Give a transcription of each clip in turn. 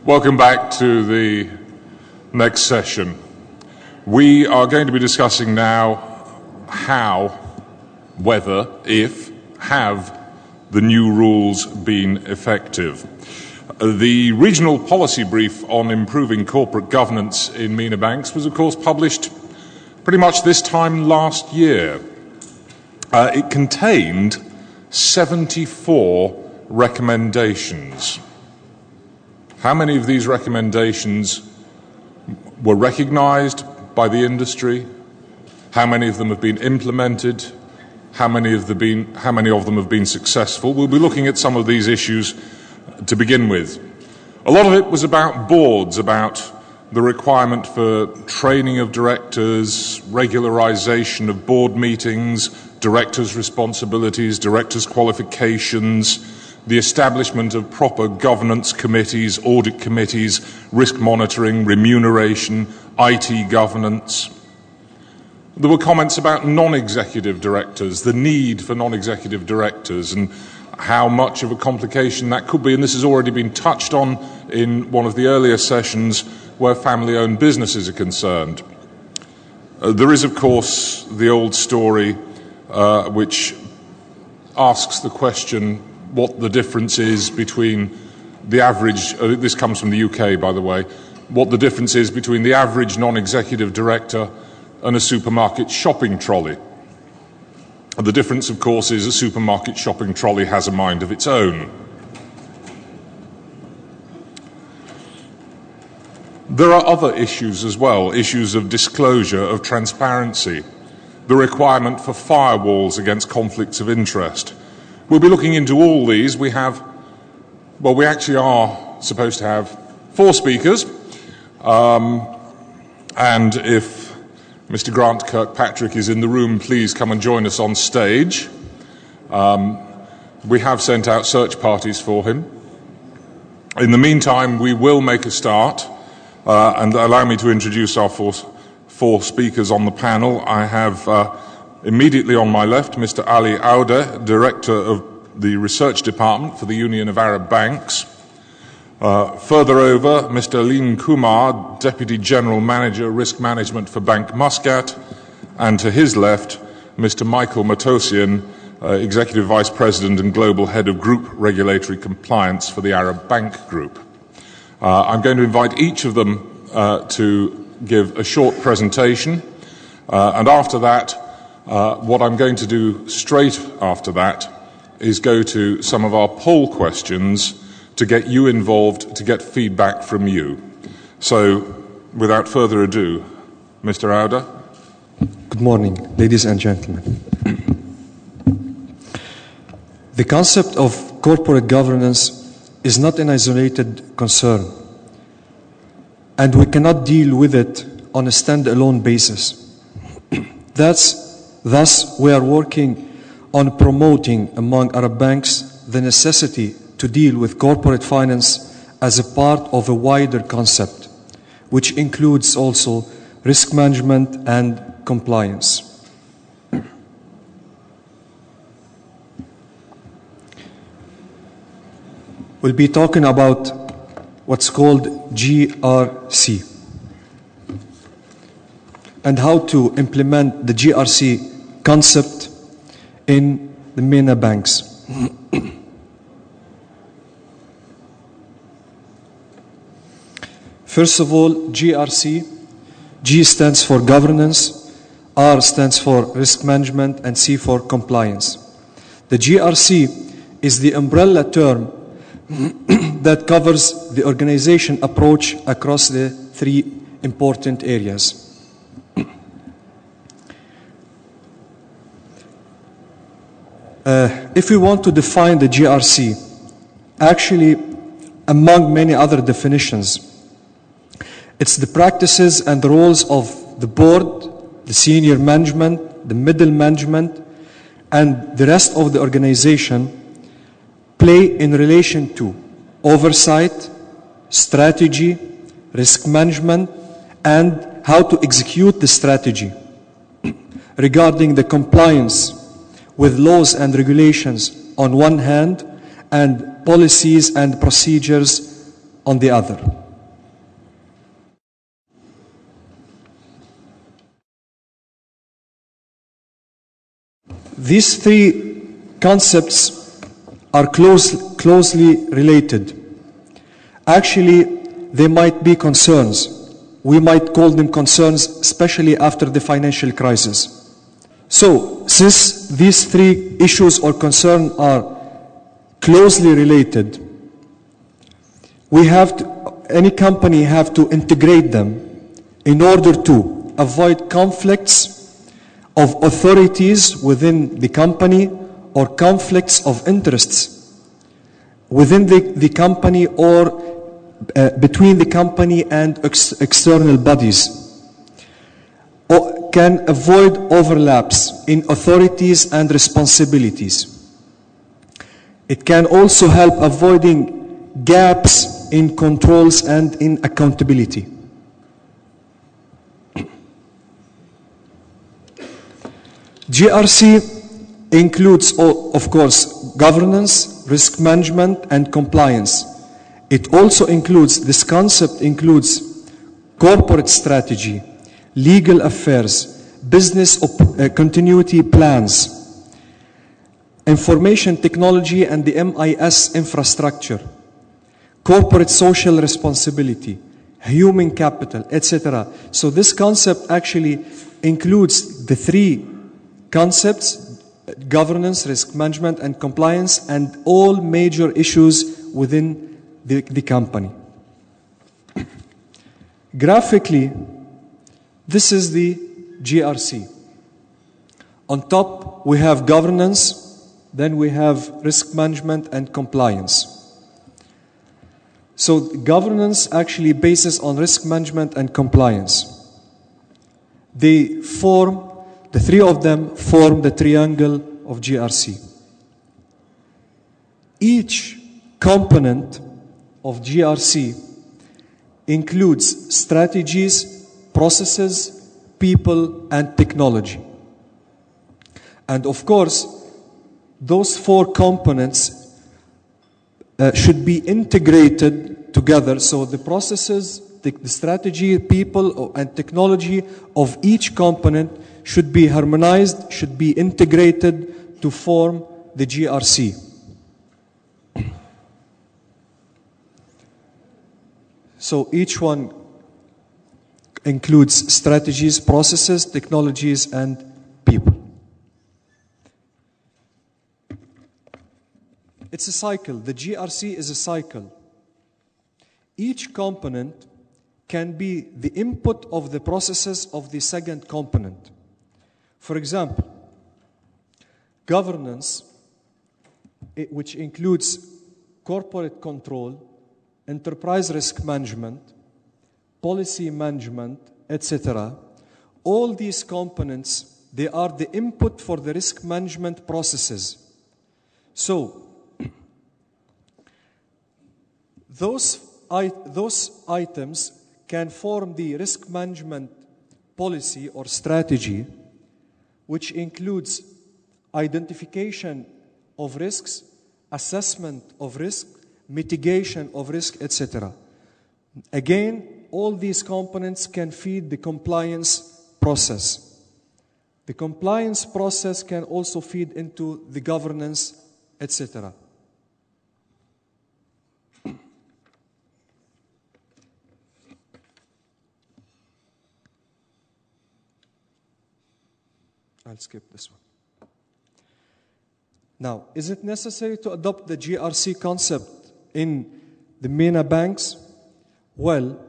Welcome back to the next session. We are going to be discussing now how, whether, if, have the new rules been effective. The regional policy brief on improving corporate governance in MENA banks was, of course, published pretty much this time last year. It contained 74 recommendations. How many of these recommendations were recognized by the industry? How many of them have been implemented? How many of them have been successful? We'll be looking at some of these issues to begin with. A lot of it was about boards, about the requirement for training of directors, regularization of board meetings, directors' responsibilities, directors' qualifications, the establishment of proper governance committees, audit committees, risk monitoring, remuneration, IT governance. There were comments about non-executive directors, the need for non-executive directors, and how much of a complication that could be. And this has already been touched on in one of the earlier sessions where family-owned businesses are concerned. There is, of course, the old story which asks the question what the difference is between the average, this comes from the UK, by the way, what the difference is between the average non-executive director and a supermarket shopping trolley. The difference, of course, is a supermarket shopping trolley has a mind of its own. There are other issues as well, issues of disclosure, of transparency, the requirement for firewalls against conflicts of interest. We'll be looking into all these. We actually are supposed to have 4 speakers, and if Mr. Grant Kirkpatrick is in the room, please come and join us on stage. We have sent out search parties for him. In the meantime, we will make a start, and allow me to introduce our four speakers on the panel. I have immediately on my left, Mr. Ali Auda, Director of the Research Department for the Union of Arab Banks. Further over, Mr. Alim Kumar, Deputy General Manager, Risk Management for Bank Muscat. And to his left, Mr. Michael Matosian, Executive Vice President and Global Head of Group Regulatory Compliance for the Arab Bank Group. I'm going to invite each of them to give a short presentation, and after that, what I'm going to do straight after that is go to some of our poll questions to get you involved, to get feedback from you. So, without further ado, Mr. Auda. Good morning, ladies and gentlemen. The concept of corporate governance is not an isolated concern, and we cannot deal with it on a standalone basis. Thus, we are working on promoting among Arab banks the necessity to deal with corporate finance as a part of a wider concept, which includes also risk management and compliance. We'll be talking about what's called GRC and how to implement the GRC concept in the MENA banks. First of all, GRC. G stands for governance, R stands for risk management, and C for compliance. The GRC is the umbrella term that covers the organization approach across the 3 important areas. If we want to define the GRC, actually, among many other definitions, it's the practices and the roles of the board, the senior management, the middle management, and the rest of the organization play in relation to oversight, strategy, risk management, and how to execute the strategy regarding the compliance with laws and regulations on one hand, and policies and procedures on the other. These three concepts are closely related. Actually, they might be concerns. We might call them concerns, especially after the financial crisis. So, since these three issues or concerns are closely related, any company have to integrate them in order to avoid conflicts of authorities within the company or conflicts of interests within the company or between the company and external bodies, or can avoid overlaps in authorities and responsibilities. It can also help avoiding gaps in controls and in accountability. GRC includes, of course, governance, risk management, and compliance. It also includes, this concept includes corporate strategy, legal affairs, business continuity plans, information technology and the MIS infrastructure, corporate social responsibility, human capital, etc. So this concept actually includes the three concepts: governance, risk management, and compliance, and all major issues within the company. Graphically, this is the GRC. On top, we have governance, then we have risk management and compliance. So governance actually bases on risk management and compliance. The three of them form the triangle of GRC. Each component of GRC includes strategies, processes, people, and technology. And of course, those four components should be integrated together. So the processes, the strategy, people, and technology of each component should be harmonized, should be integrated to form the GRC. So each one includes strategies, processes, technologies, and people. It's a cycle. The GRC is a cycle. Each component can be the input of the processes of the second component. For example, governance, which includes corporate control, enterprise risk management, policy management, etc. All these components, they are the input for the risk management processes. So, those items can form the risk management policy or strategy, which includes identification of risks, assessment of risk, mitigation of risk, etc. Again, all these components can feed the compliance process. The compliance process can also feed into the governance, etc. I'll skip this one. Now, is it necessary to adopt the GRC concept in the MENA banks? Well,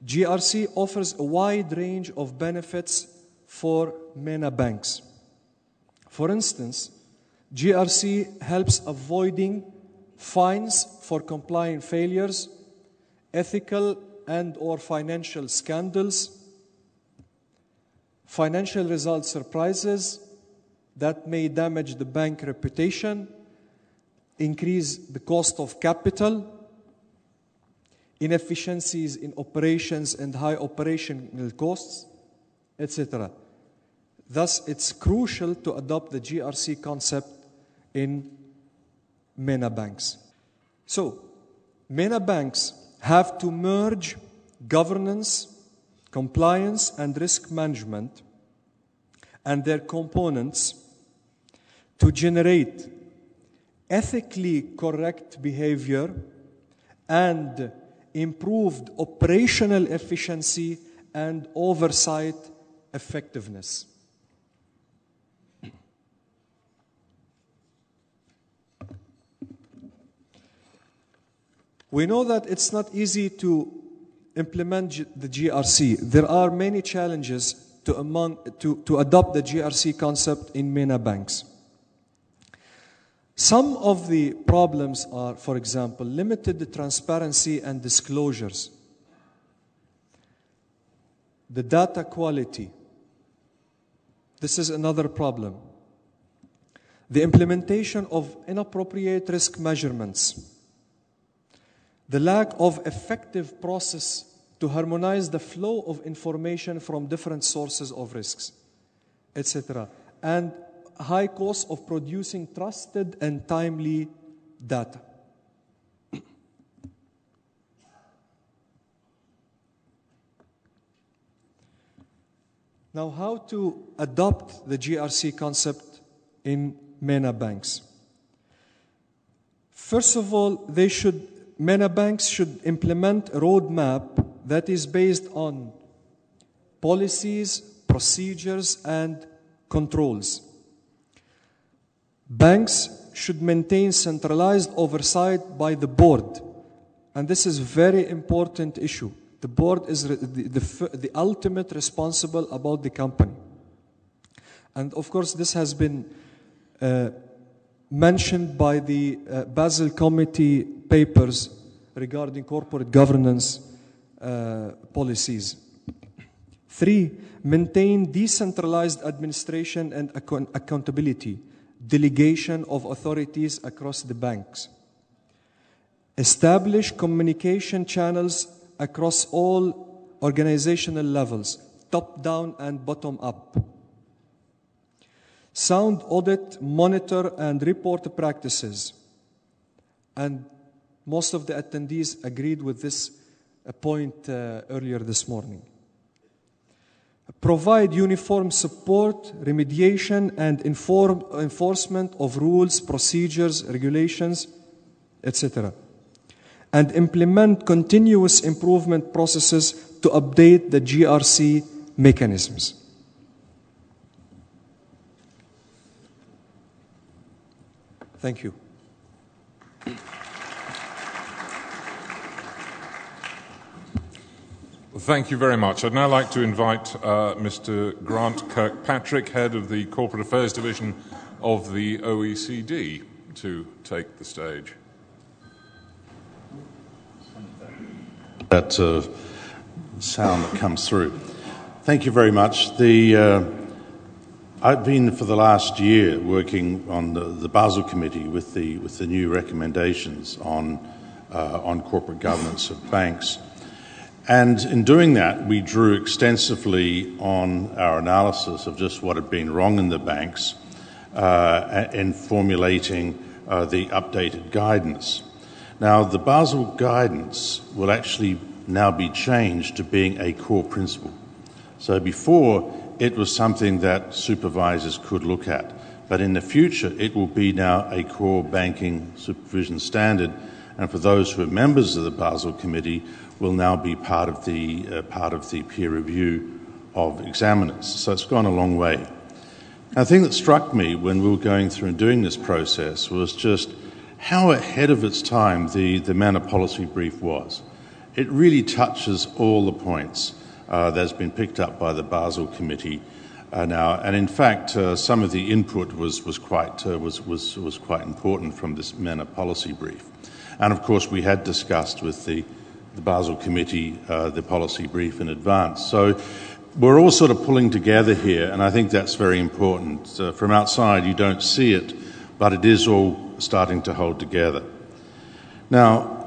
GRC offers a wide range of benefits for MENA banks. For instance, GRC helps avoiding fines for compliance failures, ethical and/or financial scandals, financial result surprises that may damage the bank reputation, increase the cost of capital, inefficiencies in operations and high operational costs, etc. Thus, it's crucial to adopt the GRC concept in MENA banks. So, MENA banks have to merge governance, compliance, and risk management and their components to generate ethically correct behavior and improved operational efficiency and oversight effectiveness. We know that it's not easy to implement the GRC. There are many challenges to adopt the GRC concept in MENA banks. Some of the problems are, for example, limited transparency and disclosures, the data quality. This is another problem. The implementation of inappropriate risk measurements, the lack of effective process to harmonize the flow of information from different sources of risks, etc., and high cost of producing trusted and timely data. Now, how to adopt the GRC concept in MENA banks? First of all, MENA banks should implement a roadmap that is based on policies, procedures, and controls. Banks should maintain centralized oversight by the board, and this is a very important issue. The board is the ultimate responsible about the company. And of course, this has been mentioned by the Basel Committee papers regarding corporate governance policies. 3, maintain decentralized administration and accountability, delegation of authorities across the banks. Establish communication channels across all organizational levels, top-down and bottom-up. Sound audit, monitor, and report practices. And most of the attendees agreed with this point earlier this morning. Provide uniform support, remediation, and enforcement of rules, procedures, regulations, etc. And implement continuous improvement processes to update the GRC mechanisms. Thank you. Thank you very much. I'd now like to invite Mr. Grant Kirkpatrick, Head of the Corporate Affairs Division of the OECD, to take the stage. That sound that comes through. Thank you very much. I've been for the last year working on the Basel Committee with the new recommendations on corporate governance of banks. And in doing that, we drew extensively on our analysis of just what had been wrong in the banks in formulating the updated guidance. Now, the Basel guidance will actually now be changed to being a core principle. So before, it was something that supervisors could look at. But in the future, it will be now a core banking supervision standard. And for those who are members of the Basel Committee, will now be part of the peer review of examiners. So it's gone a long way. Now, the thing that struck me when we were going through and doing this process was just how ahead of its time the MENA policy brief was. It really touches all the points that's been picked up by the Basel Committee now, and in fact, some of the input was quite important from this MENA policy brief. And of course, we had discussed with the Basel Committee the policy brief in advance. So we're all sort of pulling together here, and I think that's very important. From outside, you don't see it, but it is all starting to hold together. Now,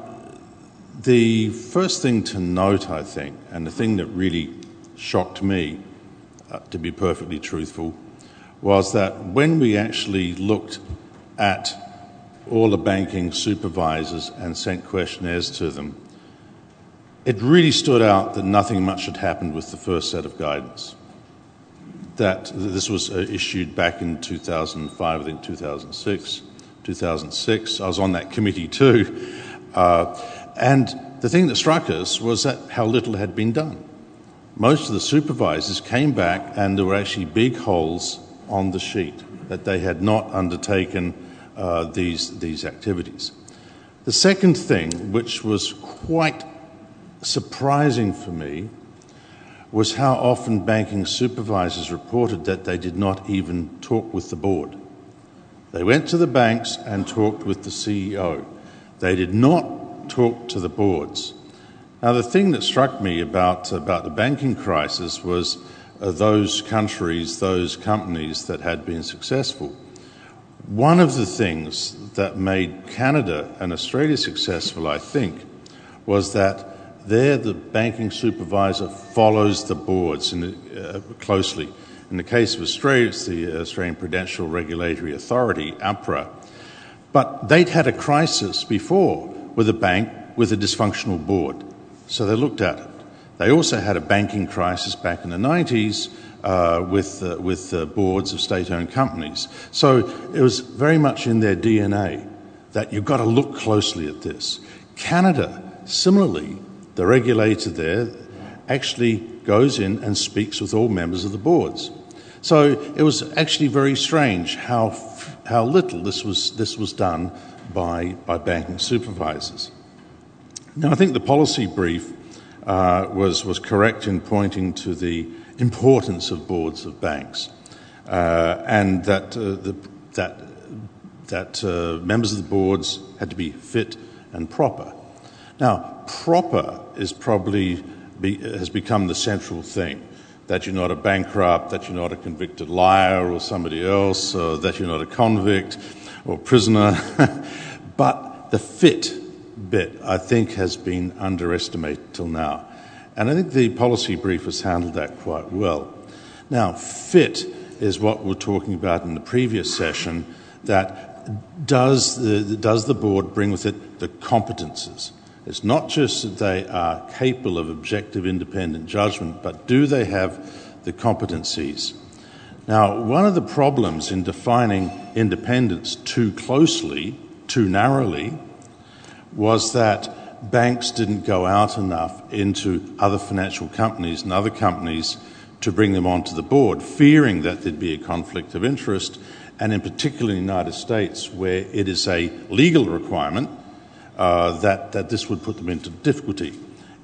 the first thing to note, I think, and the thing that really shocked me, to be perfectly truthful, was that when we actually looked at all the banking supervisors and sent questionnaires to them, it really stood out that nothing much had happened with the first set of guidance. That this was issued back in 2005, I think 2006. I was on that committee too. And the thing that struck us was that how little had been done. Most of the supervisors came back and there were actually big holes on the sheet that they had not undertaken these activities. The second thing, which was quite surprising for me, was how often banking supervisors reported that they did not even talk with the board. They went to the banks and talked with the CEO. They did not talk to the boards. Now, the thing that struck me about the banking crisis was those countries, those companies that had been successful. One of the things that made Canada and Australia successful, I think, was that there the banking supervisor follows the boards closely. In the case of Australia, it's the Australian Prudential Regulatory Authority, APRA. But they'd had a crisis before with a bank with a dysfunctional board, so they looked at it. They also had a banking crisis back in the 90s with boards of state-owned companies. So it was very much in their DNA that you've got to look closely at this. Canada, similarly, the regulator there actually goes in and speaks with all members of the boards. So it was actually very strange how little this was done by banking supervisors. Now, I think the policy brief was correct in pointing to the importance of boards of banks and that members of the boards had to be fit and proper. Now, proper is has become the central thing, that you're not a bankrupt, that you're not a convicted liar or somebody else, or that you're not a convict or prisoner. But the fit bit, I think, has been underestimated till now. And I think the policy brief has handled that quite well. Now, fit is what we were talking about in the previous session, that does the board bring with it the competences? It's not just that they are capable of objective, independent judgment, but do they have the competencies? Now, one of the problems in defining independence too closely, too narrowly, was that banks didn't go out enough into other financial companies and other companies to bring them onto the board, fearing that there'd be a conflict of interest, and in particular in the United States, where it is a legal requirement that this would put them into difficulty.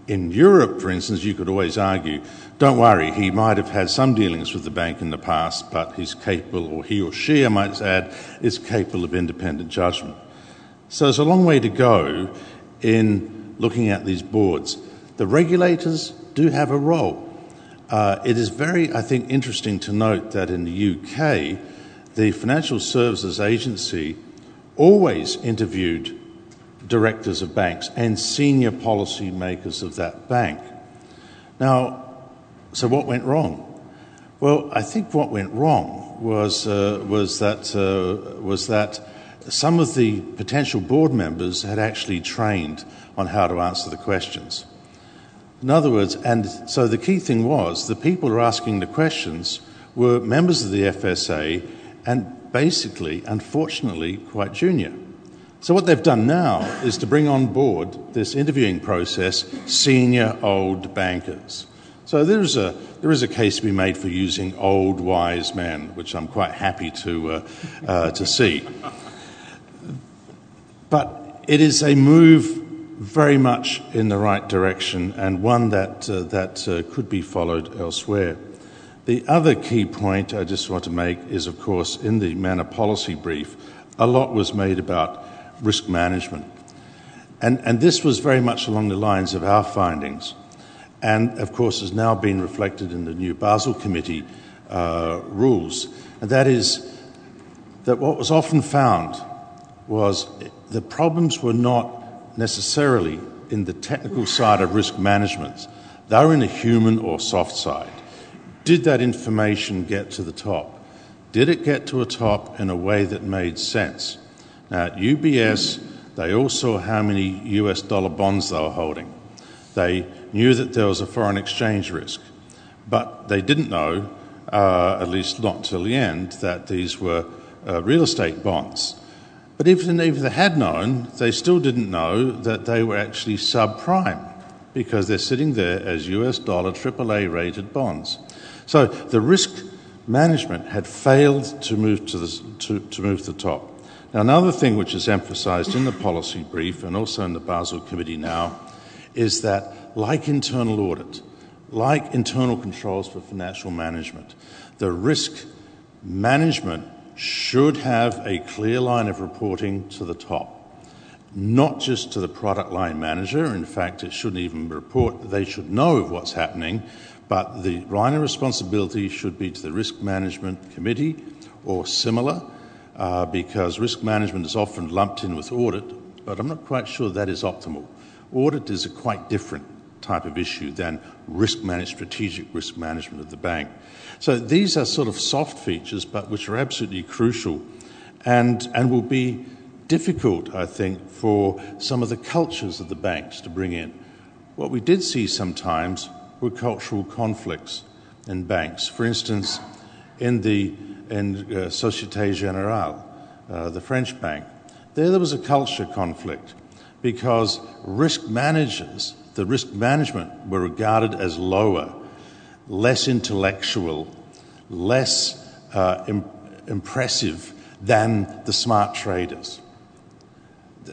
In Europe, for instance, you could always argue, don't worry, he might have had some dealings with the bank in the past, but he's capable, or he or she, I might add, is capable of independent judgment. So there's a long way to go in looking at these boards. The regulators do have a role. It is very, I think, interesting to note that in the UK, the Financial Services Agency always interviewed directors of banks and senior policy makers of that bank. Now, so what went wrong? Well, I think what went wrong was that some of the potential board members had actually trained on how to answer the questions. In other words, and so the key thing was the people who were asking the questions were members of the FSA and basically, unfortunately, quite junior. So what they've done now is to bring on board this interviewing process senior old bankers. So there is a case to be made for using old wise men, which I'm quite happy to see. But it is a move very much in the right direction and one that could be followed elsewhere. The other key point I just want to make is, of course, in the MENA policy brief, a lot was made about risk management. And this was very much along the lines of our findings. And, of course, has now been reflected in the new Basel Committee rules. And that is that what was often found was the problems were not necessarily in the technical side of risk management. They were in the human or soft side. Did that information get to the top? Did it get to a top in a way that made sense? Now, at UBS, they all saw how many US dollar bonds they were holding. They knew that there was a foreign exchange risk, but they didn't know, at least not till the end, that these were real estate bonds. But even if they had known, they still didn't know that they were actually subprime, because they're sitting there as US dollar AAA rated bonds. So the risk management had failed to move to the top. Now, another thing which is emphasised in the policy brief and also in the Basel Committee now is that, like internal audit, like internal controls for financial management, the risk management should have a clear line of reporting to the top, not just to the product line manager. In fact, it shouldn't even report. They should know of what's happening, but the line of responsibility should be to the risk management committee or similar, because risk management is often lumped in with audit, but I'm not quite sure that is optimal. Audit is a quite different type of issue than strategic risk management of the bank. So these are sort of soft features, but which are absolutely crucial and will be difficult, I think, for some of the cultures of the banks to bring in. What we did see sometimes were cultural conflicts in banks. For instance, in Société Générale, the French bank, there was a culture conflict because risk managers, the risk management were regarded as lower, less intellectual, less impressive than the smart traders.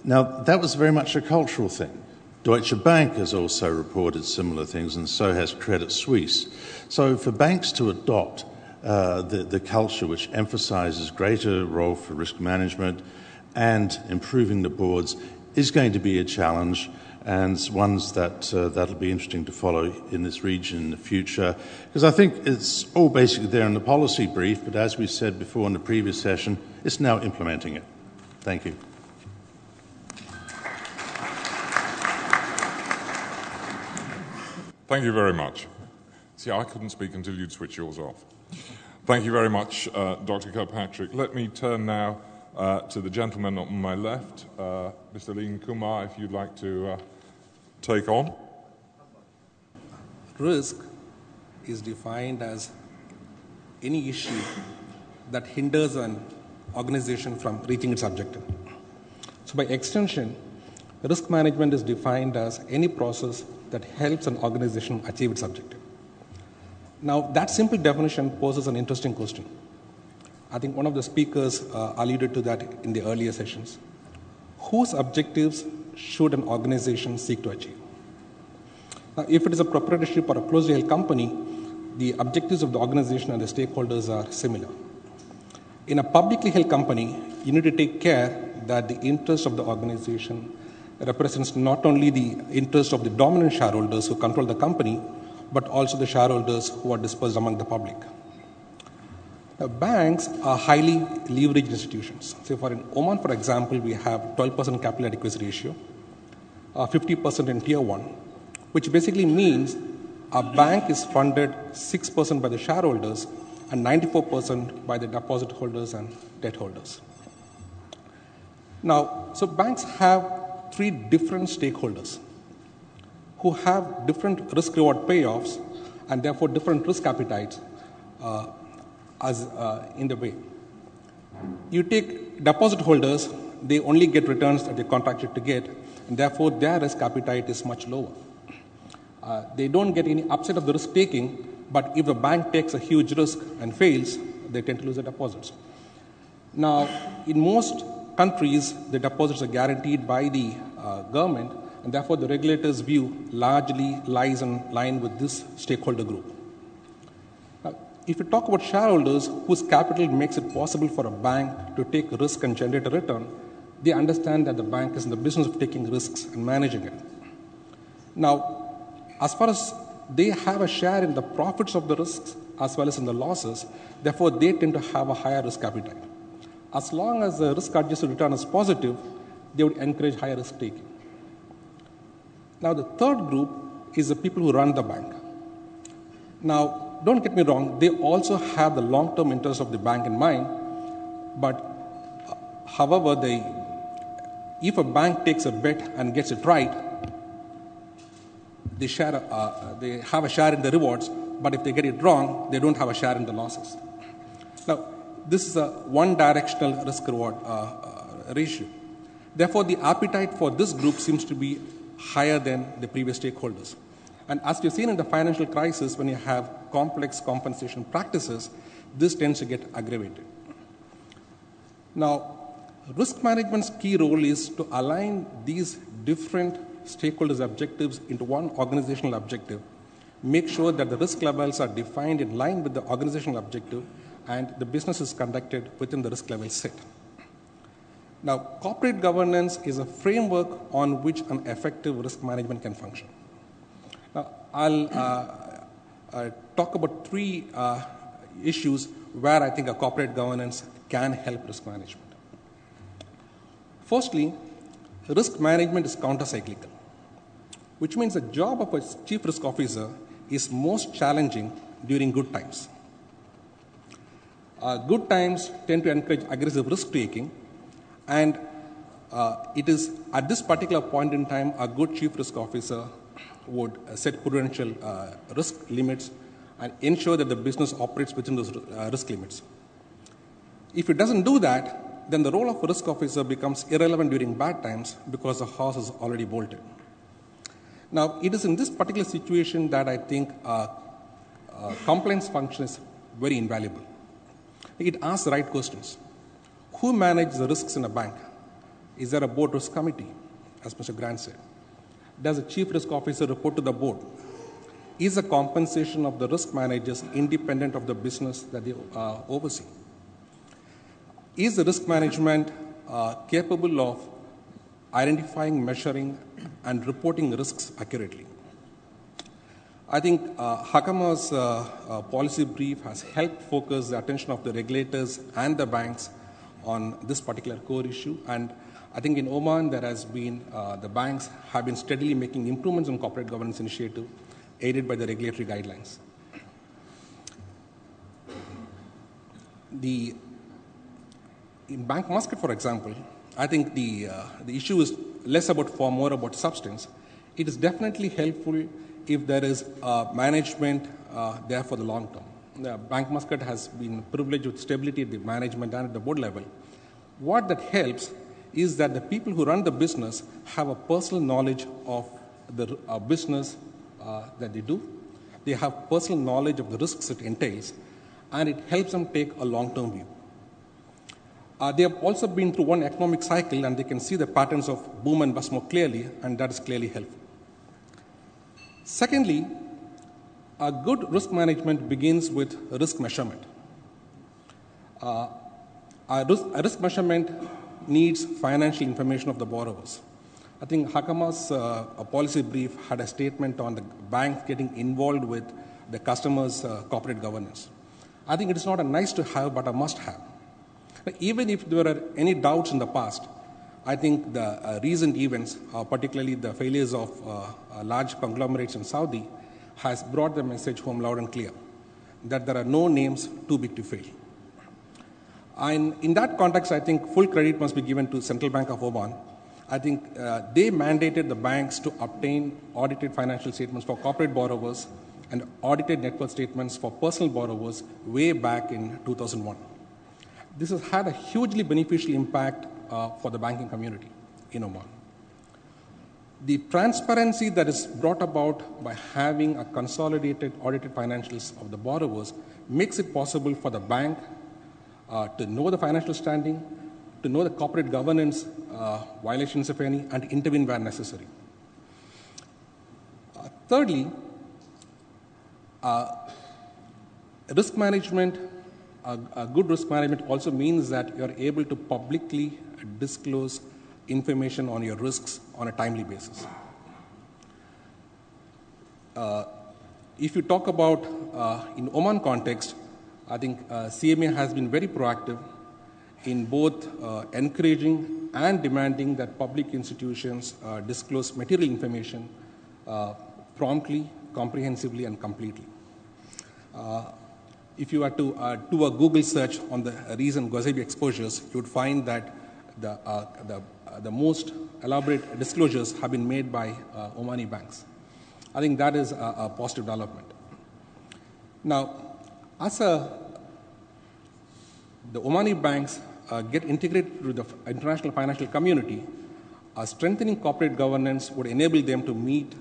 Now, that was very much a cultural thing. Deutsche Bank has also reported similar things, and so has Credit Suisse. So for banks to adopt the culture which emphasises greater role for risk management and improving the boards is going to be a challenge, and ones that'll be interesting to follow in this region in the future, because I think it's all basically there in the policy brief, but as we said before in the previous session, it's now implementing it. Thank you. Thank you very much. See, I couldn't speak until you'd switch yours off. Thank you very much, Dr. Kirkpatrick. Let me turn now to the gentleman on my left, Mr. Lee Kumar, if you'd like to take on. Risk is defined as any issue that hinders an organization from reaching its objective. So by extension, risk management is defined as any process that helps an organization achieve its objective. Now, that simple definition poses an interesting question. I think one of the speakers alluded to that in the earlier sessions. Whose objectives should an organization seek to achieve? Now, if it is a proprietorship or a closely held company, the objectives of the organization and the stakeholders are similar. In a publicly held company, you need to take care that the interest of the organization represents not only the interest of the dominant shareholders who control the company, but also the shareholders who are dispersed among the public. Now, banks are highly leveraged institutions. So in Oman, for example, we have 12% capital adequacy ratio, 50% in Tier 1, which basically means a bank is funded 6% by the shareholders and 94% by the deposit holders and debt holders. Now, so banks have three different stakeholders who have different risk-reward payoffs and therefore different risk appetites in the way. You take deposit holders, they only get returns that they're contracted to get, and therefore their risk appetite is much lower. They don't get any upside of the risk taking, but if the bank takes a huge risk and fails, they tend to lose their deposits. Now, in most countries, the deposits are guaranteed by the government, and therefore the regulator's view largely lies in line with this stakeholder group. Now, if you talk about shareholders whose capital makes it possible for a bank to take risk and generate a return, they understand that the bank is in the business of taking risks and managing it. Now, as far as they have a share in the profits of the risks as well as in the losses, therefore they tend to have a higher risk appetite. As long as the risk-adjusted return is positive, they would encourage higher risk-taking. Now, the third group is the people who run the bank. Now, don't get me wrong, they also have the long-term interest of the bank in mind, but however, if a bank takes a bet and gets it right, they have a share in the rewards, but if they get it wrong, they don't have a share in the losses. Now, this is a one-directional risk-reward ratio. Therefore, the appetite for this group seems to be higher than the previous stakeholders. And as we've seen in the financial crisis, when you have complex compensation practices, this tends to get aggravated. Now, risk management's key role is to align these different stakeholders' objectives into one organizational objective, make sure that the risk levels are defined in line with the organizational objective, and the business is conducted within the risk level set. Now, corporate governance is a framework on which an effective risk management can function. Now, I'll talk about three issues where I think a corporate governance can help risk management. Firstly, risk management is counter-cyclical, which means the job of a chief risk officer is most challenging during good times. Good times tend to encourage aggressive risk-taking, and it is at this particular point in time a good chief risk officer would set prudential risk limits and ensure that the business operates within those risk limits. If it doesn't do that, then the role of a risk officer becomes irrelevant during bad times because the horse is already bolted. Now, it is in this particular situation that I think compliance function is very invaluable. It asks the right questions. Who manages the risks in a bank? Is there a board risk committee, as Mr. Grant said? Does a chief risk officer report to the board? Is the compensation of the risk managers independent of the business that they oversee? Is the risk management capable of identifying, measuring, and reporting risks accurately? I think Hawkamah's policy brief has helped focus the attention of the regulators and the banks on this particular core issue. And I think in Oman, there has been, the banks have been steadily making improvements in corporate governance initiative, aided by the regulatory guidelines. In Bank Muscat, for example, I think the issue is less about form, more about substance. It is definitely helpful if there is management there for the long term. The Bank Muscat has been privileged with stability at the management and at the board level. What that helps is that the people who run the business have a personal knowledge of the business that they do. They have personal knowledge of the risks it entails, and it helps them take a long-term view. They have also been through one economic cycle, and they can see the patterns of boom and bust more clearly, and that is clearly helpful. Secondly, a good risk management begins with risk measurement. A risk measurement needs financial information of the borrowers. I think Hawkamah's policy brief had a statement on the bank getting involved with the customer's corporate governance. I think it is not a nice to have, but a must have. But even if there are any doubts in the past, I think the recent events, particularly the failures of large conglomerates in Saudi, has brought the message home loud and clear that there are no names too big to fail. And in that context, I think full credit must be given to Central Bank of Oman. I think they mandated the banks to obtain audited financial statements for corporate borrowers and audited net worth statements for personal borrowers way back in 2001. This has had a hugely beneficial impact for the banking community in Oman. The transparency that is brought about by having a consolidated audited financials of the borrowers makes it possible for the bank to know the financial standing, to know the corporate governance violations, if any, and intervene where necessary. Thirdly, risk management, a good risk management also means that you are able to publicly disclose information on your risks on a timely basis. If you talk about in Oman context, I think CMA has been very proactive in both encouraging and demanding that public institutions disclose material information promptly, comprehensively, and completely. If you were to do a Google search on the recent Ghazebi exposures, you would find that the most elaborate disclosures have been made by Omani banks. I think that is a positive development. Now, as the Omani banks get integrated with the international financial community, strengthening corporate governance would enable them to meet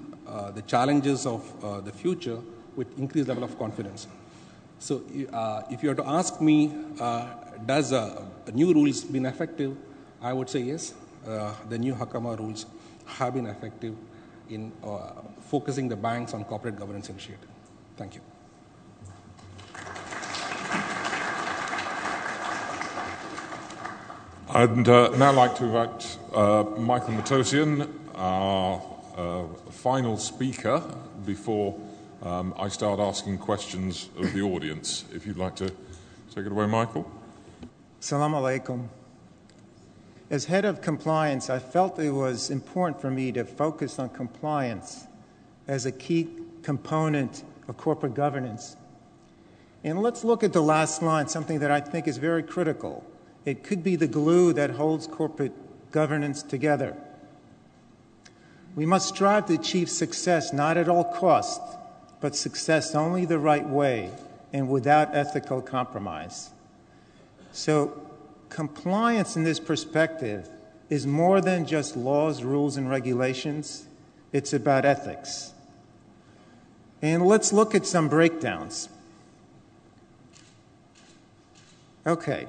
the challenges of the future with increased level of confidence. So if you were to ask me, does the new rules been effective, I would say yes. The new Hawkamah rules have been effective in focusing the banks on corporate governance initiative. Thank you. I'd now like to invite Michael Matosian, our final speaker, before I start asking questions of the audience. If you'd like to take it away, Michael. Assalamu alaikum. As head of compliance, I felt it was important for me to focus on compliance as a key component of corporate governance. And let's look at the last line, something that I think is very critical. It could be the glue that holds corporate governance together. We must strive to achieve success not at all costs, but success only the right way and without ethical compromise. So compliance in this perspective is more than just laws, rules, and regulations. It's about ethics. And let's look at some breakdowns. Okay.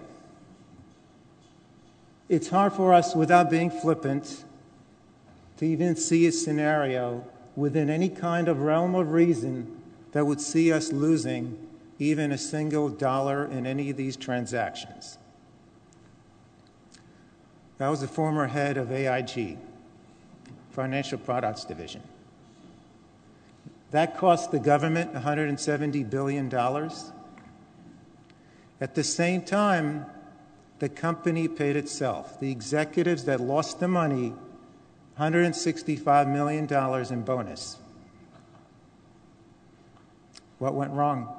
It's hard for us, without being flippant, to even see a scenario within any kind of realm of reason that would see us losing even a single dollar in any of these transactions. I was the former head of AIG, Financial Products Division. That cost the government $170 billion. At the same time, the company paid itself, the executives that lost the money, $165 million in bonus. What went wrong?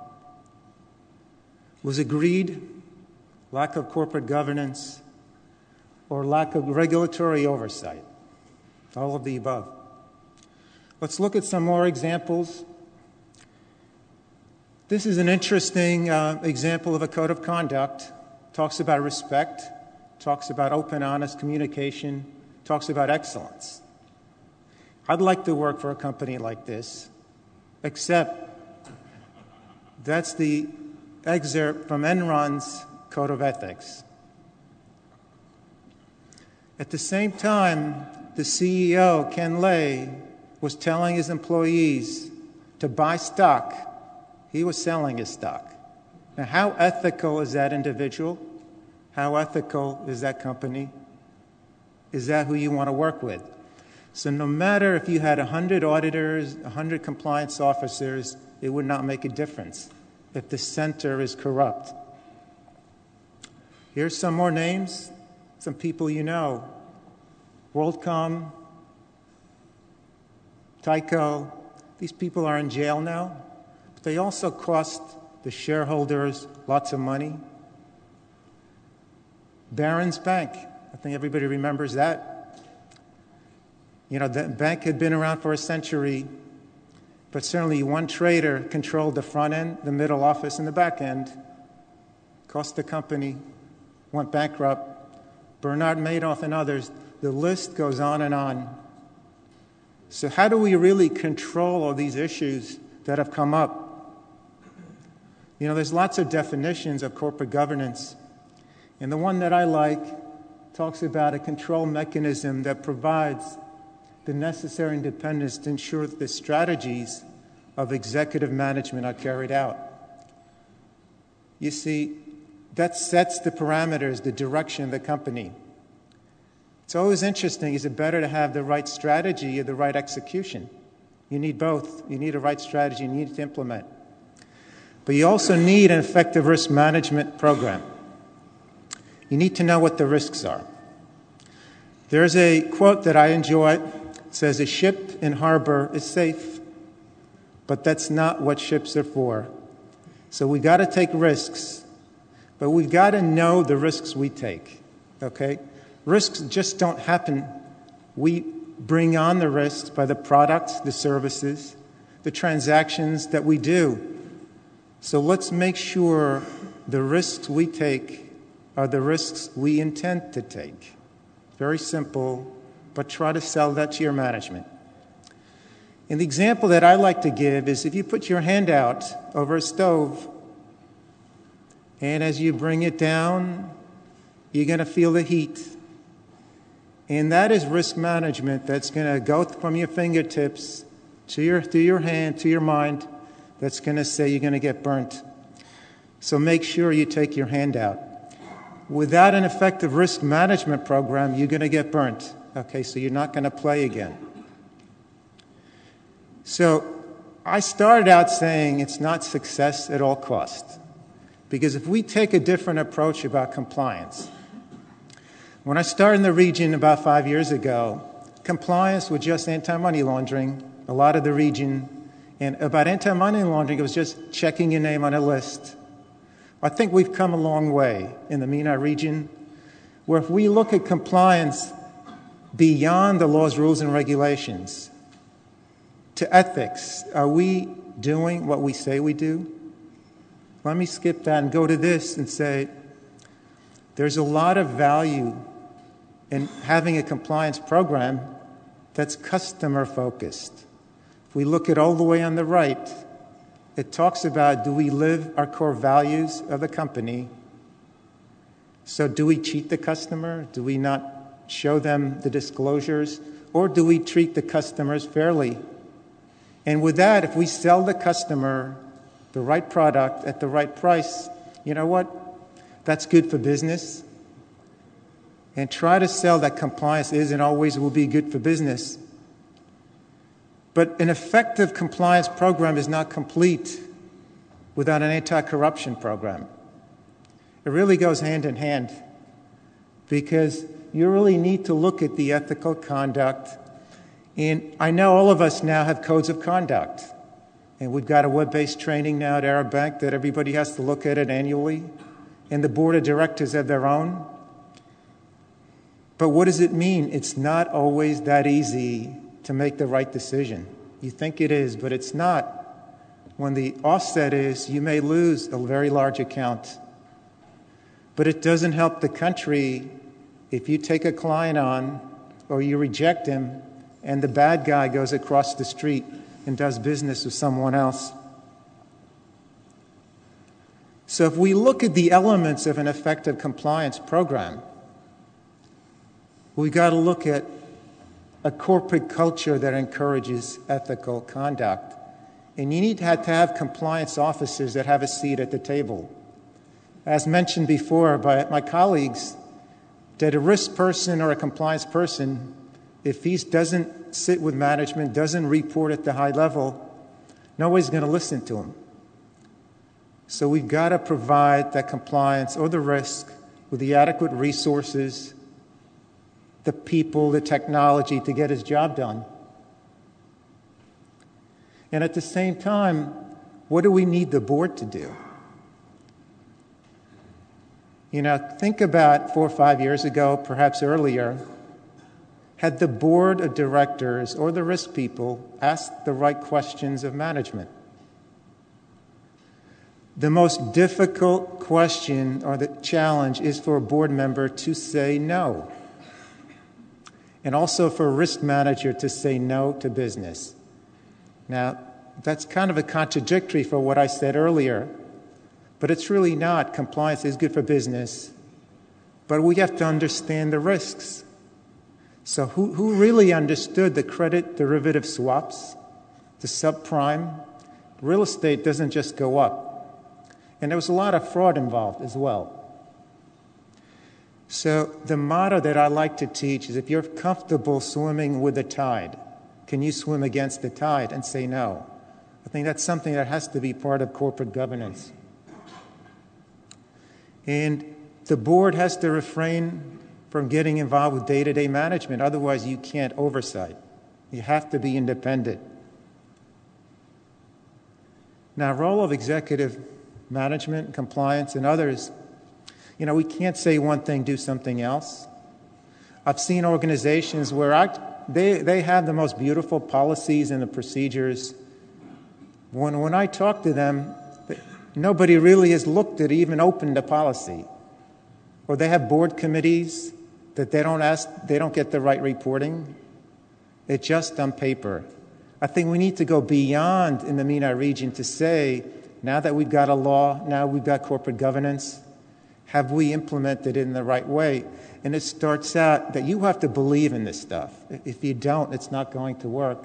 Was it greed, lack of corporate governance, or lack of regulatory oversight? All of the above. Let's look at some more examples. This is an interesting example of a code of conduct. Talks about respect, talks about open, honest communication, talks about excellence. I'd like to work for a company like this, except that's the excerpt from Enron's Code of Ethics. At the same time, the CEO, Ken Lay, was telling his employees to buy stock. He was selling his stock. Now, how ethical is that individual? How ethical is that company? Is that who you want to work with? So no matter if you had 100 auditors, 100 compliance officers, it would not make a difference if the center is corrupt. Here's some more names, some people you know. WorldCom, Tyco, these people are in jail now, but they also cost the shareholders lots of money. Barron's Bank, I think everybody remembers that. You know, that bank had been around for a century, but certainly one trader controlled the front end, the middle office, and the back end. Cost the company, went bankrupt. Bernard Madoff and others, the list goes on and on. So how do we really control all these issues that have come up? You know, there's lots of definitions of corporate governance. And the one that I like talks about a control mechanism that provides the necessary independence to ensure that the strategies of executive management are carried out. You see, that sets the parameters, the direction of the company. It's always interesting, is it better to have the right strategy or the right execution? You need both. You need a right strategy and you need to implement. But you also need an effective risk management program. You need to know what the risks are. There's a quote that I enjoy. It says, a ship in harbor is safe, but that's not what ships are for. So we've got to take risks, but we've got to know the risks we take, okay? Risks just don't happen. We bring on the risks by the products, the services, the transactions that we do. So let's make sure the risks we take are the risks we intend to take. Very simple, but try to sell that to your management. And the example that I like to give is if you put your hand out over a stove, and as you bring it down, you're going to feel the heat. And that is risk management that's going to go from your fingertips to your hand, to your mind, that's going to say you're going to get burnt. So make sure you take your hand out. Without an effective risk management program, you're going to get burnt. Okay, so you're not going to play again. So I started out saying it's not success at all costs. Because if we take a different approach about compliance, when I started in the region about 5 years ago, compliance was just anti-money laundering, a lot of the region. And about anti-money laundering, it was just checking your name on a list. I think we've come a long way in the MENA region, where if we look at compliance beyond the laws, rules, and regulations to ethics, are we doing what we say we do? Let me skip that and go to this and say there's a lot of value in having a compliance program that's customer-focused. If we look at all the way on the right, it talks about, do we live our core values of the company? So do we cheat the customer? Do we not show them the disclosures? Or do we treat the customers fairly? And with that, if we sell the customer the right product at the right price, you know what? That's good for business. And try to sell that compliance is and always will be good for business. But an effective compliance program is not complete without an anti-corruption program. It really goes hand in hand because you really need to look at the ethical conduct. And I know all of us now have codes of conduct. And we've got a web-based training now at Arab Bank that everybody has to look at it annually. And the board of directors have their own. But what does it mean? It's not always that easy to make the right decision. You think it is, but it's not. When the offset is, you may lose a very large account. But it doesn't help the country if you take a client on or you reject him and the bad guy goes across the street and does business with someone else. So if we look at the elements of an effective compliance program, we've got to look at a corporate culture that encourages ethical conduct. And you need to have compliance officers that have a seat at the table. As mentioned before by my colleagues, that a risk person or a compliance person, if he doesn't sit with management, doesn't report at the high level, nobody's going to listen to him. So we've got to provide that compliance or the risk with the adequate resources, the people, the technology to get his job done. And at the same time, what do we need the board to do? You know, think about 4 or 5 years ago, perhaps earlier, had the board of directors or the risk people asked the right questions of management? The most difficult question or the challenge is for a board member to say no. And also for a risk manager to say no to business. Now, that's kind of a contradictory for what I said earlier, but it's really not. Compliance is good for business, but we have to understand the risks. So who really understood the credit derivative swaps, the subprime? Real estate doesn't just go up. And there was a lot of fraud involved as well. So the motto that I like to teach is if you're comfortable swimming with the tide, can you swim against the tide and say no? I think that's something that has to be part of corporate governance. And the board has to refrain from getting involved with day-to-day management. Otherwise, you can't oversight. You have to be independent. Now, role of executive management, compliance, and others, you know, we can't say one thing, do something else. I've seen organizations where they have the most beautiful policies and the procedures, When I talk to them, nobody really has looked at even opened a policy. Or they have board committees that they don't get the right reporting. It's just on paper. I think we need to go beyond in the MENA region to say, now that we've got a law, now we've got corporate governance, have we implemented it in the right way? And it starts out that you have to believe in this stuff. If you don't, it's not going to work.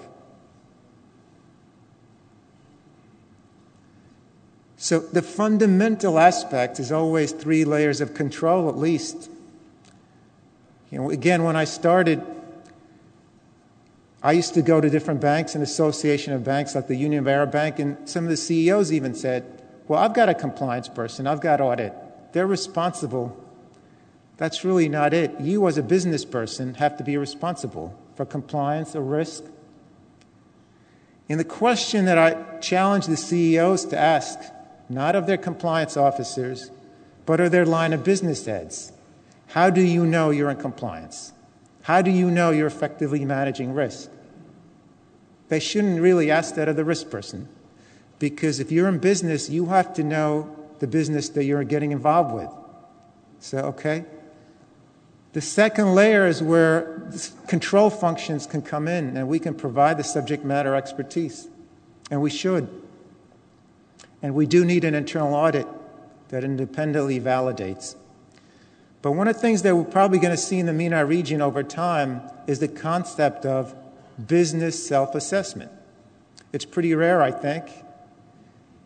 So the fundamental aspect is always 3 layers of control at least. Again, when I started, I used to go to different banks, an association of banks like the Union of Arab Bank, and some of the CEOs even said, well, I've got a compliance person, I've got audit. They're responsible. That's really not it. You as a business person have to be responsible for compliance or risk. And the question that I challenge the CEOs to ask, not of their compliance officers, but of their line of business heads, how do you know you're in compliance? How do you know you're effectively managing risk? They shouldn't really ask that of the risk person, because if you're in business, you have to know the business that you're getting involved with. So, okay. The second layer is where control functions can come in, and we can provide the subject matter expertise, and we should. And we do need an internal audit that independently validates. But one of the things that we're probably going to see in the MENA region over time is the concept of business self-assessment. It's pretty rare, I think.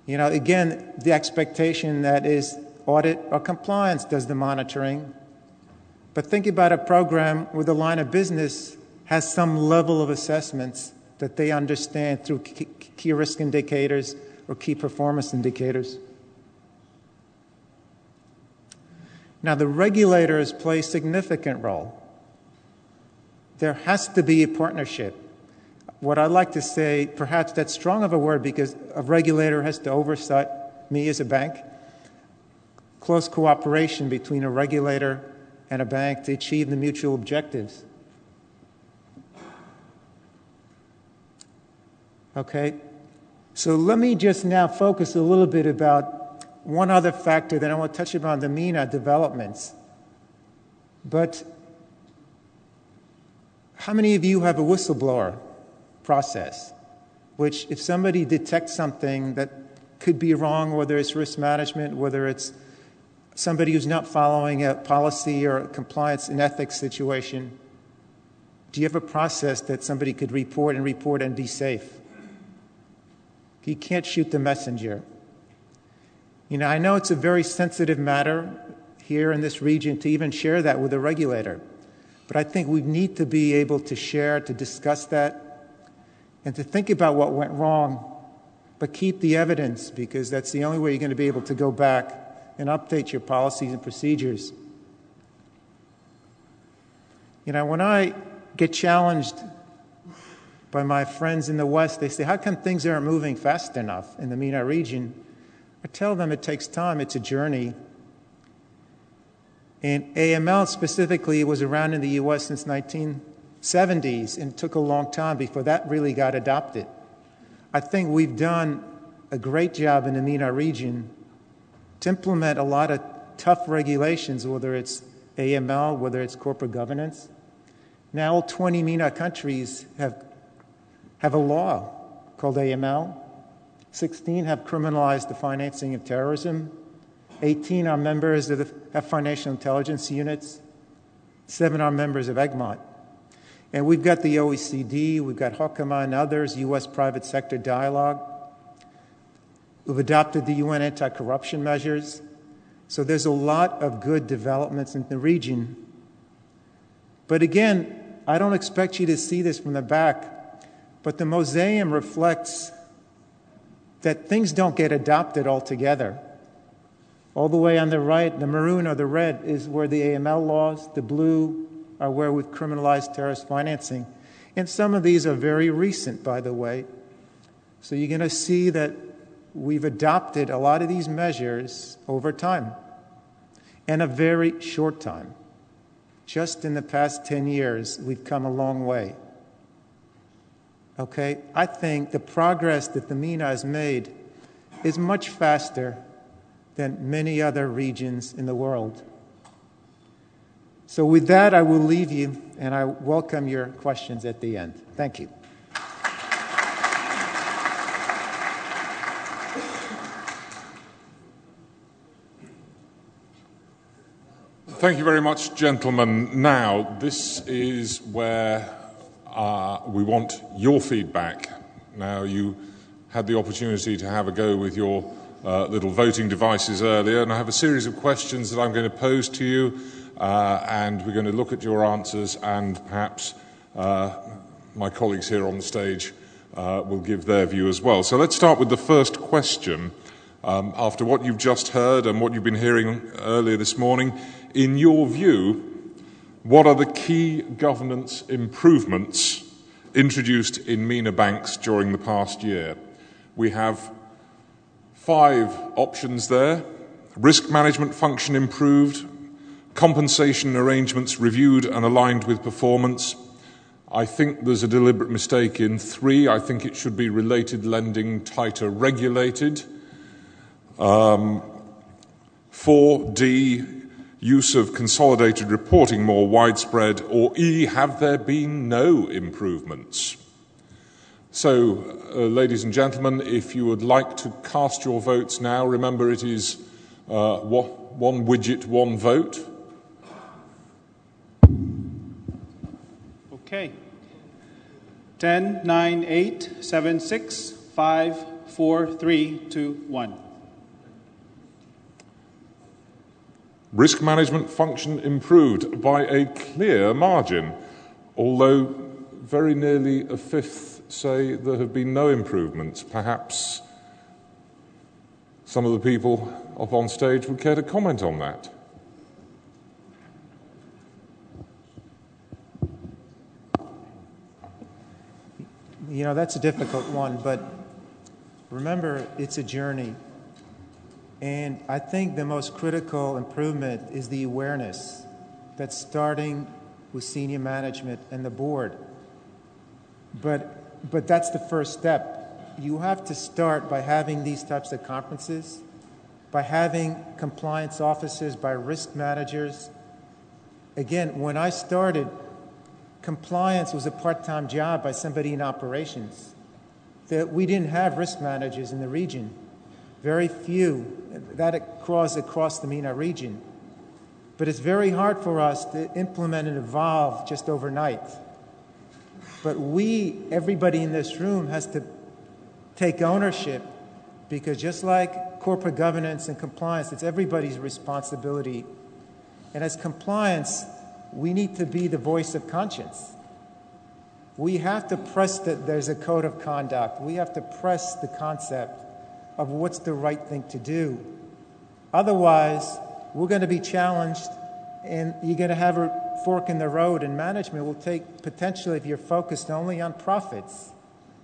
Again, the expectation that is audit or compliance does the monitoring. But think about a program where the line of business has some level of assessments that they understand through key risk indicators or key performance indicators. Now, the regulators play a significant role. There has to be a partnership. What I'd like to say, perhaps that's strong of a word because a regulator has to oversight me as a bank. Close cooperation between a regulator and a bank to achieve the mutual objectives. Okay, so let me just now focus a little bit about one other factor that I want to touch upon, the MENA developments. But how many of you have a whistleblower process, which if somebody detects something that could be wrong, whether it's risk management, whether it's somebody who's not following a policy or a compliance and ethics situation, do you have a process that somebody could report and be safe? You can't shoot the messenger. I know it's a very sensitive matter here in this region to even share that with a regulator, but I think we need to be able to share, to discuss that, and to think about what went wrong, but keep the evidence, because that's the only way you're going to be able to go back and update your policies and procedures. When I get challenged by my friends in the West, they say, how come things aren't moving fast enough in the MENA region? I tell them it takes time, it's a journey. And AML specifically was around in the US since 1970s, and it took a long time before that really got adopted. I think we've done a great job in the MENA region to implement a lot of tough regulations, whether it's AML, whether it's corporate governance. Now all 20 MENA countries have a law called AML. 16 have criminalized the financing of terrorism. 18 are members of the financial intelligence units. 7 are members of EGMOT. And we've got the OECD, we've got Hawkamah and others, U.S. private sector dialogue. We've adopted the UN anti-corruption measures. So there's a lot of good developments in the region. But again, I don't expect you to see this from the back, but the mosaic reflects that things don't get adopted altogether. All the way on the right, the maroon or the red is where the AML laws, the blue are where we've criminalized terrorist financing. And some of these are very recent, by the way. So you're going to see that we've adopted a lot of these measures over time, in a very short time. Just in the past 10 years, we've come a long way. Okay? I think the progress that the MENA has made is much faster than many other regions in the world. So with that, I will leave you, and I welcome your questions at the end. Thank you. Thank you very much, gentlemen. Now, this is where we want your feedback. Now, you had the opportunity to have a go with your little voting devices earlier, and I have a series of questions that I'm going to pose to you, and we're going to look at your answers, and perhaps my colleagues here on the stage will give their view as well. So let's start with the first question. After what you've just heard and what you've been hearing earlier this morning, in your view, what are the key governance improvements introduced in MENA banks during the past year? We have 5 options there. Risk management function improved, compensation arrangements reviewed and aligned with performance. I think there's a deliberate mistake in 3. I think it should be related lending tighter regulated. 4D, use of consolidated reporting more widespread, or E, have there been no improvements? So, ladies and gentlemen, if you would like to cast your votes now, remember it is one widget, one vote. Okay. 10, 9, 8, 7, 6, 5, 4, 3, 2, 1. Risk management function improved by a clear margin, although very nearly a fifth say there have been no improvements. Perhaps some of the people up on stage would care to comment on that. You know, that's a difficult one, but remember, it's a journey. And I think the most critical improvement is the awareness that's starting with senior management and the board. But that's the first step. You have to start by having these types of conferences, by having compliance officers, by risk managers. Again, when I started, compliance was a part-time job by somebody in operations. That we didn't have risk managers in the region. Very few. That across the MENA region. But it's very hard for us to implement and evolve just overnight. But everybody in this room has to take ownership, because just like corporate governance and compliance, it's everybody's responsibility. And as compliance, we need to be the voice of conscience. We have to press that there's a code of conduct. We have to press the concept of what's the right thing to do. Otherwise, we're going to be challenged, and you're going to have a fork in the road, and management will take, potentially, if you're focused only on profits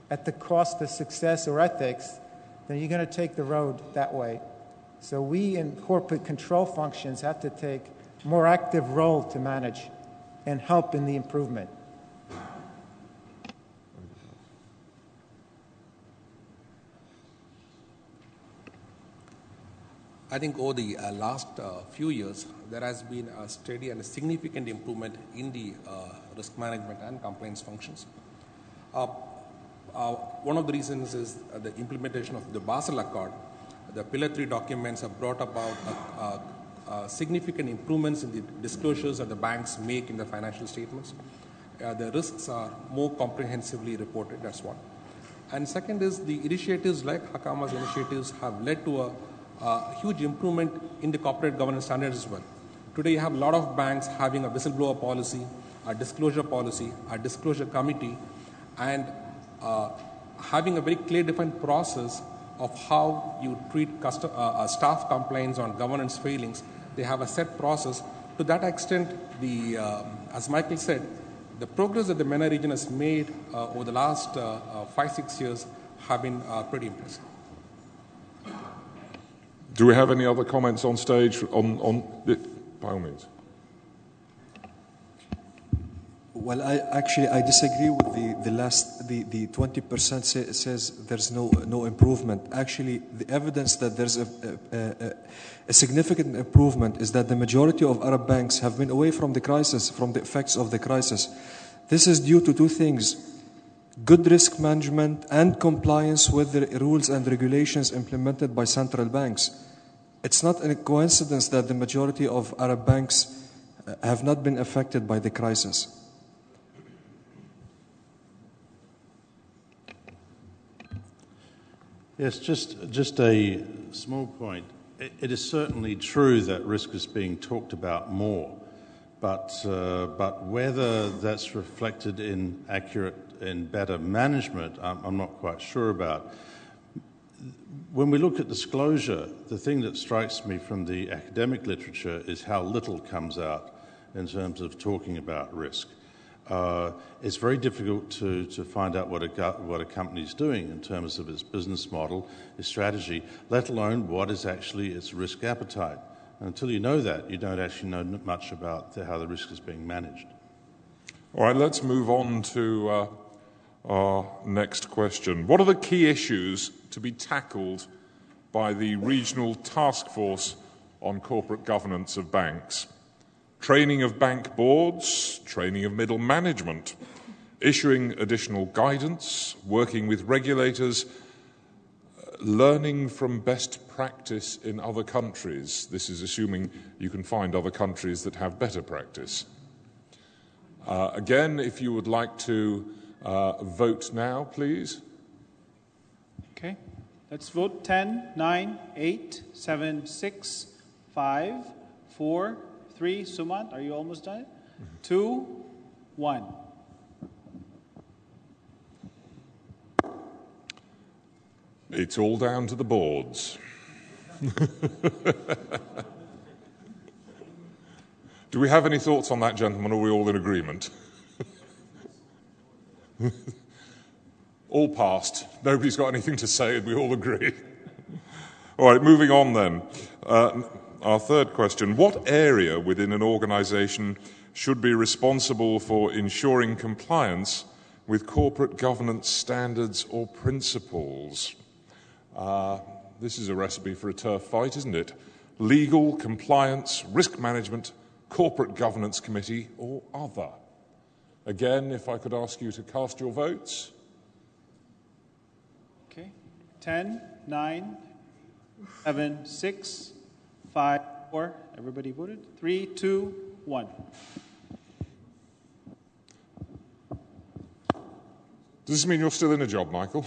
at the cost of success or ethics, then you're going to take the road that way. So we in corporate control functions have to take a more active role to manage and help in the improvement. I think over the last few years, there has been a steady and a significant improvement in the risk management and compliance functions. One of the reasons is the implementation of the Basel Accord. The Pillar 3 documents have brought about significant improvements in the disclosures that the banks make in the financial statements. The risks are more comprehensively reported, that's one. And second is the initiatives like Hawkamah's initiatives have led to a huge improvement in the corporate governance standards as well. Today you have a lot of banks having a whistleblower policy, a disclosure committee, and having a very clear defined process of how you treat staff complaints on governance failings. They have a set process. To that extent, as Michael said, the progress that the MENA region has made over the last 5-6 years have been pretty impressive. Do we have any other comments on stage on it? By all means. Well, I disagree with the 20% says there's no improvement. Actually, the evidence that there's a significant improvement is that the majority of Arab banks have been away from the crisis, from the effects of the crisis. This is due to two things: good risk management and compliance with the rules and regulations implemented by central banks. It's not a coincidence that the majority of Arab banks have not been affected by the crisis. Yes, just a small point. It is certainly true that risk is being talked about more, but whether that's reflected in better management, I'm not quite sure about. When we look at disclosure, the thing that strikes me from the academic literature is how little comes out in terms of talking about risk. It's very difficult to find out what a company is doing in terms of its business model, its strategy, let alone what is actually its risk appetite. And until you know that, you don't actually know much about how the risk is being managed. All right, let's move on to our next question. What are the key issues to be tackled by the Regional Task Force on Corporate Governance of Banks? Training of bank boards, training of middle management, issuing additional guidance, working with regulators, learning from best practice in other countries. This is assuming you can find other countries that have better practice. Again, if you would like to vote now, please. Okay, let's vote. 10, 9, 8, 7, 6, 5, 4, 3. Sumant, are you almost done? 2, 1. It's all down to the boards. Do we have any thoughts on that, gentlemen, or are we all in agreement? All passed. Nobody's got anything to say, and we all agree. All right, moving on then. Our third question: what area within an organisation should be responsible for ensuring compliance with corporate governance standards or principles? This is a recipe for a turf fight, isn't it? Legal, compliance, risk management, corporate governance committee, or other? Again, if I could ask you to cast your votes. Okay. 10, 9, 7, 6, 5, 4. Everybody voted? 3, 2, 1. Does this mean you're still in a job, Michael?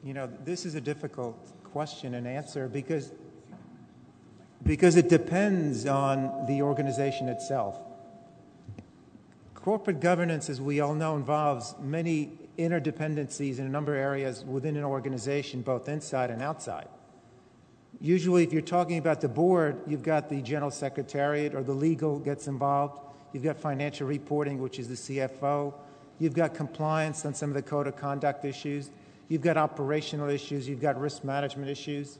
You know, this is a difficult question and answer because it depends on the organization itself. Corporate governance, as we all know, involves many interdependencies in a number of areas within an organization, both inside and outside. Usually, if you're talking about the board, you've got the general secretariat or the legal gets involved. You've got financial reporting, which is the CFO. You've got compliance on some of the code of conduct issues. You've got operational issues. You've got risk management issues.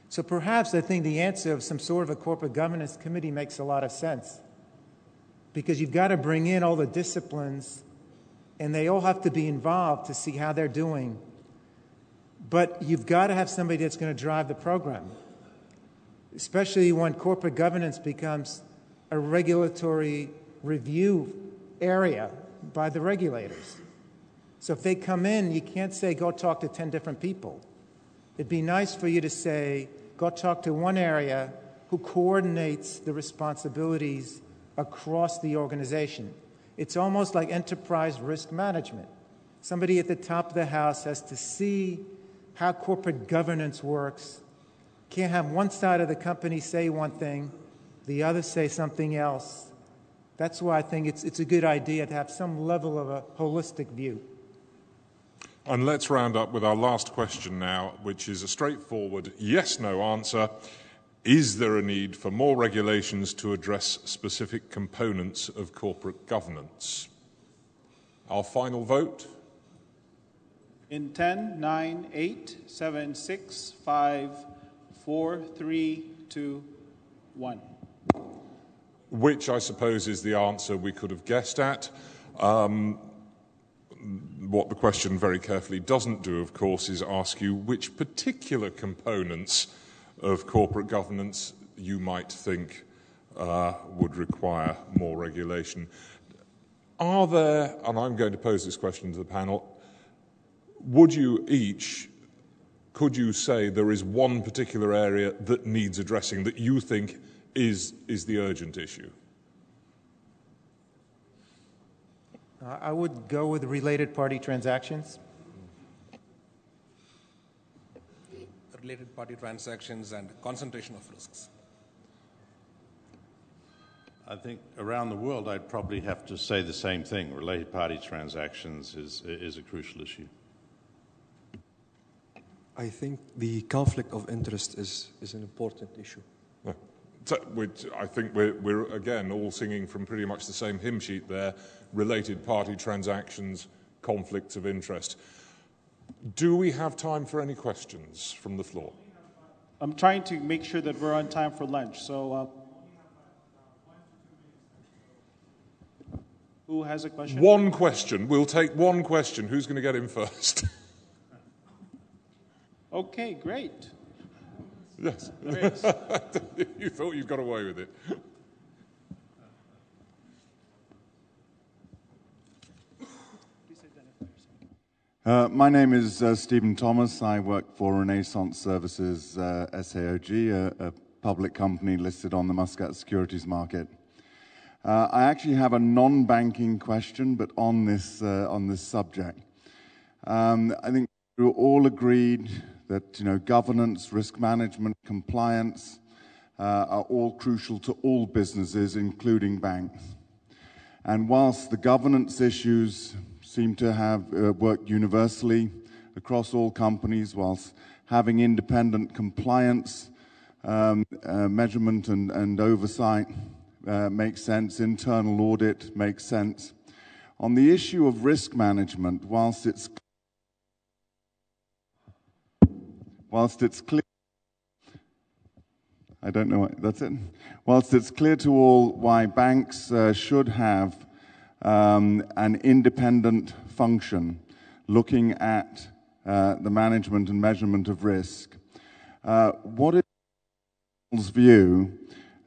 So perhaps I think the answer of some sort of a corporate governance committee makes a lot of sense, because you've got to bring in all the disciplines, and they all have to be involved to see how they're doing. But you've got to have somebody that's going to drive the program, especially when corporate governance becomes a regulatory review area by the regulators. So if they come in, you can't say, go talk to 10 different people. It'd be nice for you to say, go talk to one area who coordinates the responsibilities across the organization. It's almost like enterprise risk management. Somebody at the top of the house has to see how corporate governance works. Can't have one side of the company say one thing, the other say something else. That's why I think it's a good idea to have some level of a holistic view. And let's round up with our last question now, which is a straightforward yes-no answer. Is there a need for more regulations to address specific components of corporate governance? Our final vote. In 10, 9, 8, 7, 6, 5, 4, 3, 2, 1. Which I suppose is the answer we could have guessed at. What the question very carefully doesn't do, of course, is ask you which particular components of corporate governance you might think would require more regulation. Are there, and I'm going to pose this question to the panel, could you say there is one particular area that needs addressing that you think is the urgent issue? I would go with related party transactions. Related party transactions and concentration of risks. I think around the world I'd probably have to say the same thing. Related party transactions is a crucial issue. I think the conflict of interest is an important issue. Yeah. So, I think we're again all singing from pretty much the same hymn sheet there. Related party transactions, conflicts of interest. Do we have time for any questions from the floor? I'm trying to make sure that we're on time for lunch. So, who has a question? One question. We'll take one question. Who's going to get in first? Okay, great. Yes. Great. You thought you got away with it. My name is Stephen Thomas. I work for Renaissance Services SAOG, a public company listed on the Muscat securities market. I actually have a non-banking question, but on this subject. I think we're all agreed that governance, risk management, compliance are all crucial to all businesses, including banks. And whilst the governance issues seem to have worked universally across all companies, whilst having independent compliance, measurement and oversight makes sense, internal audit makes sense. On the issue of risk management, whilst it's clear, I don't know, that's it. Whilst it's clear to all why banks should have an independent function looking at the management and measurement of risk, what is people's view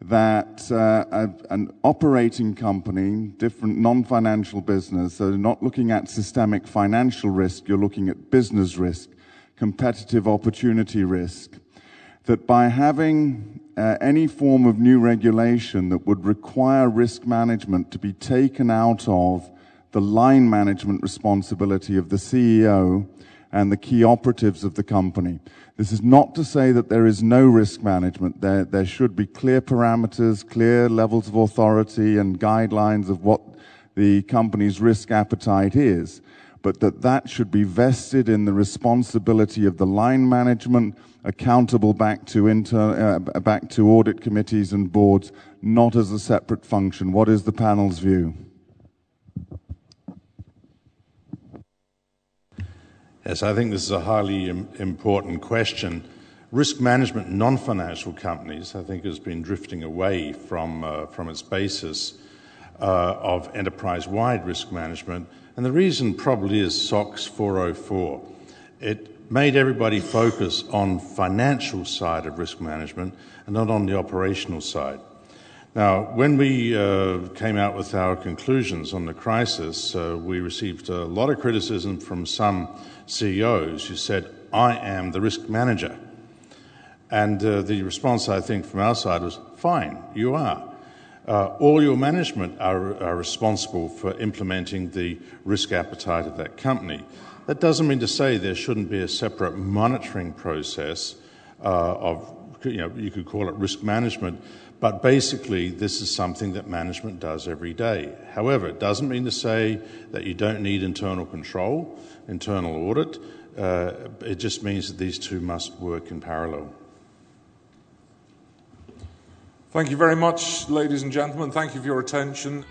that an operating company, different non-financial business, so not looking at systemic financial risk, you're looking at business risk, competitive opportunity risk, that by having any form of new regulation that would require risk management to be taken out of the line management responsibility of the CEO and the key operatives of the company. This is not to say that there is no risk management. There should be clear parameters, clear levels of authority and guidelines of what the company's risk appetite is, but that should be vested in the responsibility of the line management, accountable back to audit committees and boards, not as a separate function. What is the panel's view? Yes, I think this is a highly important question. Risk management in non-financial companies, I think, has been drifting away from its basis of enterprise-wide risk management. And the reason probably is SOX 404. It made everybody focus on financial side of risk management and not on the operational side. Now, when we came out with our conclusions on the crisis, we received a lot of criticism from some CEOs who said, I am the risk manager. And the response, I think, from our side was, fine, you are. All your management are responsible for implementing the risk appetite of that company. That doesn't mean to say there shouldn't be a separate monitoring process you could call it risk management, but basically this is something that management does every day. However, it doesn't mean to say that you don't need internal control, internal audit. It just means that these two must work in parallel. Thank you very much, ladies and gentlemen. Thank you for your attention.